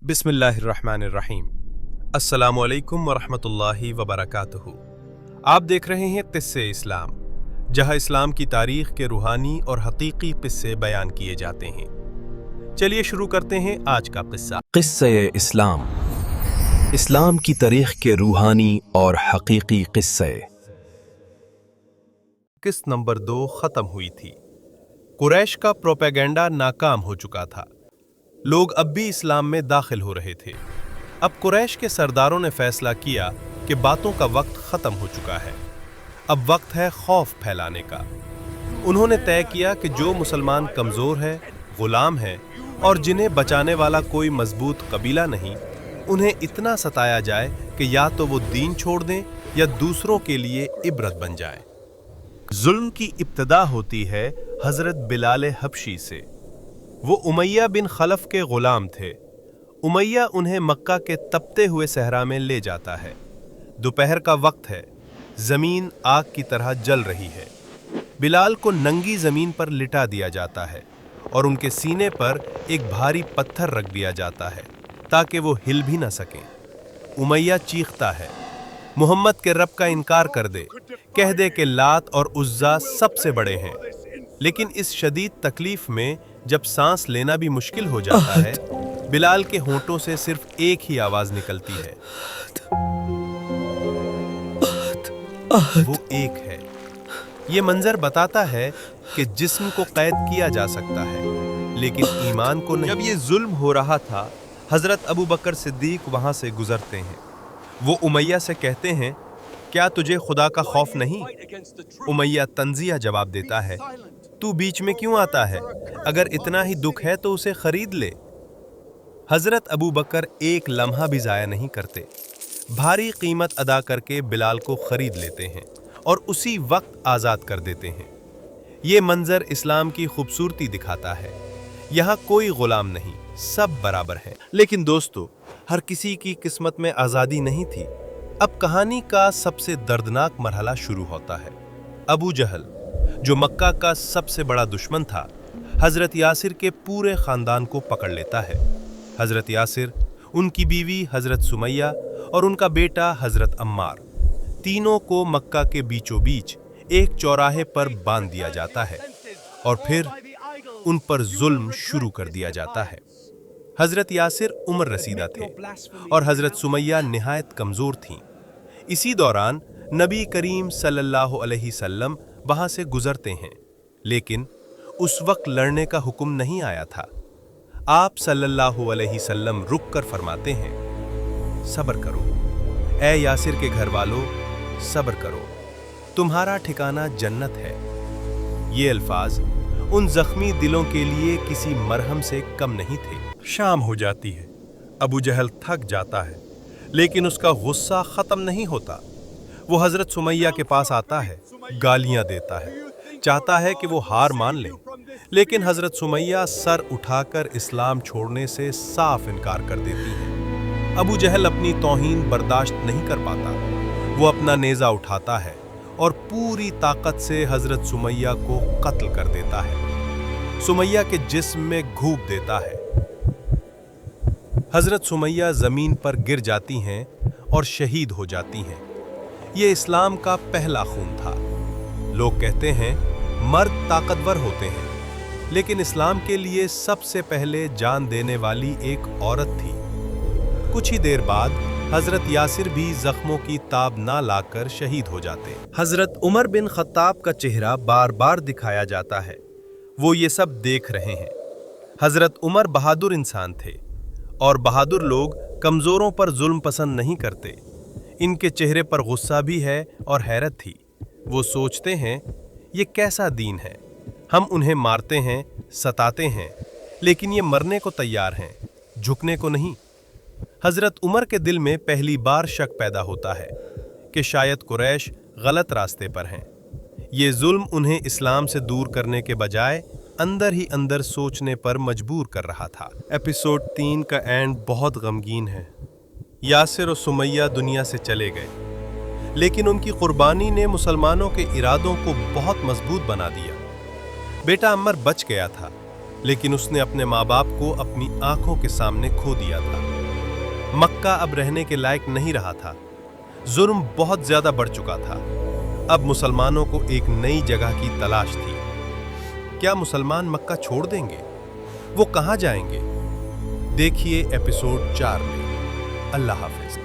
बिस्मिल्लाहिर्रहमानिर्रहीम। अस्सलामु अलैकुम वरहमतुल्लाहि वबरकातुहू। आप देख रहे हैं किस्से इस्लाम, जहां इस्लाम की तारीख के रूहानी और हकीकी किस्से बयान किए जाते हैं। चलिए शुरू करते हैं आज का किस्सा। किस्से इस्लाम, इस्लाम की तारीख के रूहानी और हकीकी किस्से। किस्त नंबर 2 खत्म हुई थी। कुरैश का प्रोपेगेंडा नाकाम हो चुका था। लोग अब भी इस्लाम में दाखिल हो रहे थे। अब कुरैश के सरदारों ने फैसला किया कि बातों का वक्त खत्म हो चुका है, अब वक्त है खौफ फैलाने का। उन्होंने तय किया कि जो मुसलमान कमजोर है, गुलाम है और जिन्हें बचाने वाला कोई मजबूत कबीला नहीं, उन्हें इतना सताया जाए कि या तो वो दीन छोड़ दें या दूसरों के लिए इबरत बन जाए। जुल्म की इब्तिदा होती है हजरत बिलाल हबशी से। वो उमैया बिन खलफ के गुलाम थे। उमैया उन्हें मक्का के तपते हुए सहरा में ले जाता है। दोपहर का वक्त है, जमीन आग की तरह जल रही है। बिलाल को नंगी जमीन पर लिटा दिया जाता है और उनके सीने पर एक भारी पत्थर रख दिया जाता है ताकि वो हिल भी न सकें। उमैया चीखता है, मोहम्मद के रब का इनकार कर दे, कह दे कि लात और उज्जा सबसे बड़े हैं। लेकिन इस शदीद तकलीफ में जब सांस लेना भी मुश्किल हो जाता है, बिलाल के होंठों से सिर्फ एक ही आवाज निकलती है, वो एक है। ये मंजर बताता है कि जिस्म को कैद किया जा सकता है लेकिन ईमान को नहीं। जब ये जुल्म हो रहा था, हजरत अबू बकर सिद्दीक वहां से गुजरते हैं। वो उमैया से कहते हैं, क्या तुझे खुदा का खौफ नहीं? उमैया तंजिया जवाब देता है, तू बीच में क्यों आता है? अगर इतना ही दुख है तो उसे खरीद ले। हजरत अबू बकर एक लम्हा भी जाया नहीं करते, भारी कीमत अदा करके बिलाल को खरीद लेते हैं और उसी वक्त आज़ाद कर देते हैं। ये मंजर इस्लाम की खूबसूरती दिखाता है। यहाँ कोई गुलाम नहीं, सब बराबर हैं। लेकिन दोस्तों, हर किसी की किस्मत में आज़ादी नहीं थी। अब कहानी का सबसे दर्दनाक मरहला शुरू होता है। अबू जहल, जो मक्का का सबसे बड़ा दुश्मन था, हजरत यासिर के पूरे खानदान को पकड़ लेता है। हजरत यासिर, उनकी बीवी हजरत सुमैया और उनका बेटा हजरत अम्मार, तीनों को मक्का के बीचों बीच एक चौराहे पर बांध दिया जाता है और फिर उन पर जुल्म शुरू कर दिया जाता है। हजरत यासिर उम्र रसीदा थे और हजरत सुमैया निहायत कमजोर थीं। इसी दौरान नबी करीम सल्लल्लाहु अलैहि वसल्लम वहां से गुजरते हैं, लेकिन उस वक्त लड़ने का हुक्म नहीं आया था। आप सल्लल्लाहु अलैहि वसल्लम रुक कर फरमाते हैं, सब्र करो ए यासिर के घर वालों, सब्र करो, तुम्हारा ठिकाना जन्नत है। ये अल्फाज उन जख्मी दिलों के लिए किसी मरहम से कम नहीं थे। शाम हो जाती है, अबू जहल थक जाता है, लेकिन उसका गुस्सा खत्म नहीं होता। वो हजरत सुमैया के पास आता है, गालियां देता है, चाहता है कि वो हार मान ले, लेकिन हजरत सुमैया सर उठाकर इस्लाम छोड़ने से साफ इनकार कर देती है। अबू जहल अपनी तौहीन बर्दाश्त नहीं कर पाता। वो अपना नेज़ा उठाता है और पूरी ताकत से हजरत सुमैया को कत्ल कर देता है। सुमैया के जिस्म में घूप देता है। हजरत सुमैया जमीन पर गिर जाती हैं और शहीद हो जाती हैं। ये इस्लाम का पहला खून था। लोग कहते हैं मर्द ताकतवर होते हैं, लेकिन इस्लाम के लिए सबसे पहले जान देने वाली एक औरत थी। कुछ ही देर बाद हजरत यासिर भी जख्मों की ताब ना लाकर शहीद हो जाते। हजरत उमर बिन खत्ताब का चेहरा बार बार दिखाया जाता है। वो ये सब देख रहे हैं। हजरत उमर बहादुर इंसान थे और बहादुर लोग कमजोरों पर जुल्म पसंद नहीं करते। इनके चेहरे पर गुस्सा भी है और हैरत थी। वो सोचते हैं, ये कैसा दीन है? हम उन्हें मारते हैं, सताते हैं, लेकिन ये मरने को तैयार हैं, झुकने को नहीं। हजरत उमर के दिल में पहली बार शक पैदा होता है कि शायद कुरैश गलत रास्ते पर हैं। ये जुल्म उन्हें इस्लाम से दूर करने के बजाय अंदर ही अंदर सोचने पर मजबूर कर रहा था। एपिसोड 3 का एंड बहुत गमगीन है। यासिर और सुमैया दुनिया से चले गए, लेकिन उनकी कुर्बानी ने मुसलमानों के इरादों को बहुत मजबूत बना दिया। बेटा अम्मर बच गया था, लेकिन उसने अपने माँ बाप को अपनी आंखों के सामने खो दिया था। मक्का अब रहने के लायक नहीं रहा था। जुर्म बहुत ज्यादा बढ़ चुका था। अब मुसलमानों को एक नई जगह की तलाश थी। क्या मुसलमान मक्का छोड़ देंगे? वो कहां जाएंगे? देखिए एपिसोड 4 में। अल्लाह हाफिज।